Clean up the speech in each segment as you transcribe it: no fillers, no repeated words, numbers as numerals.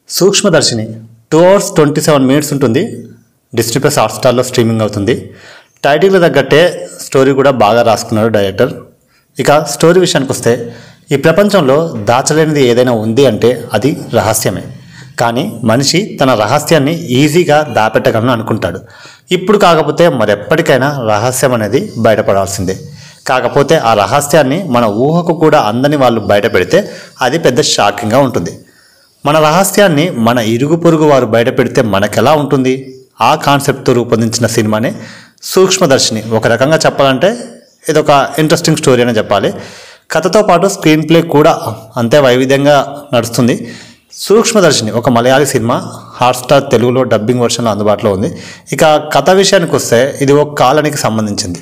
సూక్ష్మదర్శిని 2 hours 27 minutes ఉంటుంది. Disney plus హాట్స్టార్లో streaming అవుతుంది. Title తగ్గట్టే స్టోరీ కూడా బాగా రాసుకున్నాడు డైరెక్టర్. ఇక స్టోరీ విషయానికి వస్తే, ఈ ప్రపంచంలో దాచలేనిది ఏదైనా ఉంది అంటే అది రహస్యమే. కానీ మనిషి తన రహస్యాన్ని ఈజీగా దాపెట్టగలను అనుకుంటాడు. ఇప్పుడు కాకపోతే మరెప్పటికైనా రహస్యం అనేది బయటపడాల్సిందే. కాకపోతే ఆ రహస్యాన్ని మన ఊహకు కూడా అందని వాళ్ళు బయట పెడితే అది పెద్ద షాకింగ్గా ఉంటుంది. మన రహస్యాన్ని మన ఇరుగు పొరుగు వారు బయట పెడితే మనకెలా ఉంటుంది? ఆ కాన్సెప్ట్తో రూపొందించిన సినిమానే సూక్ష్మదర్శిని. ఒక రకంగా చెప్పాలంటే ఇదొక ఇంట్రెస్టింగ్ స్టోరీ అని చెప్పాలి. కథతో పాటు స్క్రీన్ ప్లే కూడా అంతే వైవిధ్యంగా నడుస్తుంది. సూక్ష్మదర్శిని ఒక మలయాళీ సినిమా. హాట్స్టార్ తెలుగులో డబ్బింగ్ వర్షన్లో అందుబాటులో ఉంది. ఇక కథ విషయానికి వస్తే, ఇది ఒక కాలనీకి సంబంధించింది.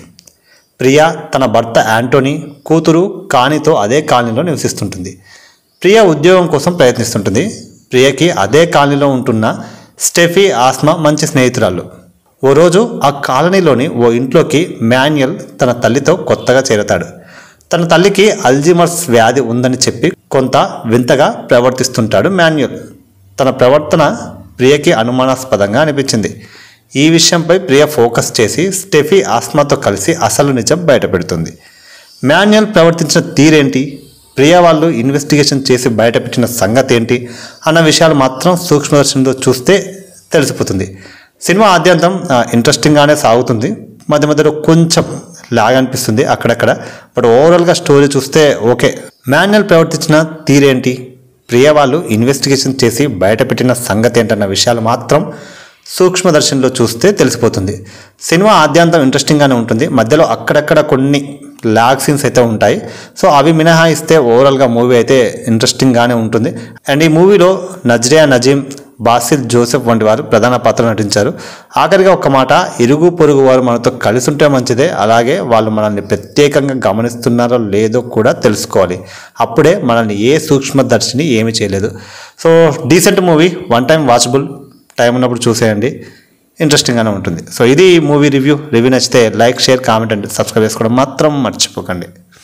ప్రియా తన భర్త యాంటోనీ, కూతురు కానీతో అదే కాలనీలో నివసిస్తుంటుంది. ప్రియ ఉద్యోగం కోసం ప్రయత్నిస్తుంటుంది. ప్రియకి అదే కాలనీలో ఉంటున్న స్టెఫీ ఆస్మా మంచి స్నేహితురాలు. ఓ రోజు ఆ కాలనీలోని ఓ ఇంట్లోకి మాన్యుయల్ తన తల్లితో కొత్తగా చేరతాడు. తన తల్లికి అల్జీమర్స్ వ్యాధి ఉందని చెప్పి కొంత వింతగా ప్రవర్తిస్తుంటాడు మాన్యుయల్. తన ప్రవర్తన ప్రియకి అనుమానాస్పదంగా అనిపించింది. ఈ విషయంపై ప్రియ ఫోకస్ చేసి స్టెఫీ ఆస్మాతో కలిసి అసలు నిజం బయటపెడుతుంది. మాన్యుయల్ ప్రవర్తించిన తీరేంటి, ప్రియ వాళ్ళు ఇన్వెస్టిగేషన్ చేసి బయటపెట్టిన సంగతి ఏంటి అన్న విషయాలు మాత్రం సూక్ష్మదర్శినిలో చూస్తే తెలిసిపోతుంది. సినిమా ఆద్యంతం ఇంట్రెస్టింగ్గానే సాగుతుంది. మధ్య మధ్యలో కొంచెం లాగ్ అనిపిస్తుంది అక్కడక్కడ. బట్ ఓవరాల్గా స్టోరీ చూస్తే ఓకే. మాన్యుయల్ ప్రవర్తించిన తీరేంటి, ప్రియ వాళ్ళు ఇన్వెస్టిగేషన్ చేసి బయటపెట్టిన సంగతి ఏంటన్న విషయాలు మాత్రం సూక్ష్మదర్శినిలో చూస్తే తెలిసిపోతుంది. సినిమా ఆద్యంతం ఇంట్రెస్టింగ్గానే ఉంటుంది. మధ్యలో అక్కడక్కడ కొన్ని లాగ్ సీన్స్ అయితే ఉంటాయి. సో అవి మినహాయిస్తే ఓవరాల్గా మూవీ అయితే ఇంట్రెస్టింగ్గానే ఉంటుంది. అండ్ ఈ మూవీలో నజ్రియా నజీం, బాసిల్ జోసెఫ్ వంటి వారు ప్రధాన పాత్ర నటించారు. ఆఖరిగా ఒక మాట, ఇరుగు పొరుగు వారు మనతో కలిసి ఉంటే మంచిదే, అలాగే వాళ్ళు మనల్ని ప్రత్యేకంగా గమనిస్తున్నారో లేదో కూడా తెలుసుకోవాలి. అప్పుడే మనల్ని ఏ సూక్ష్మదర్శిని ఏమీ చేయలేదు. So decent movie, one time watchable, time ఉన్నప్పుడు చూసేయండి, ఇంట్రెస్టింగ్గానే ఉంటుంది. సో ఇది మూవీ రివ్యూ నచ్చితే like, share, comment and subscribe చేసుకోవడం మాత్రం మర్చిపోకండి.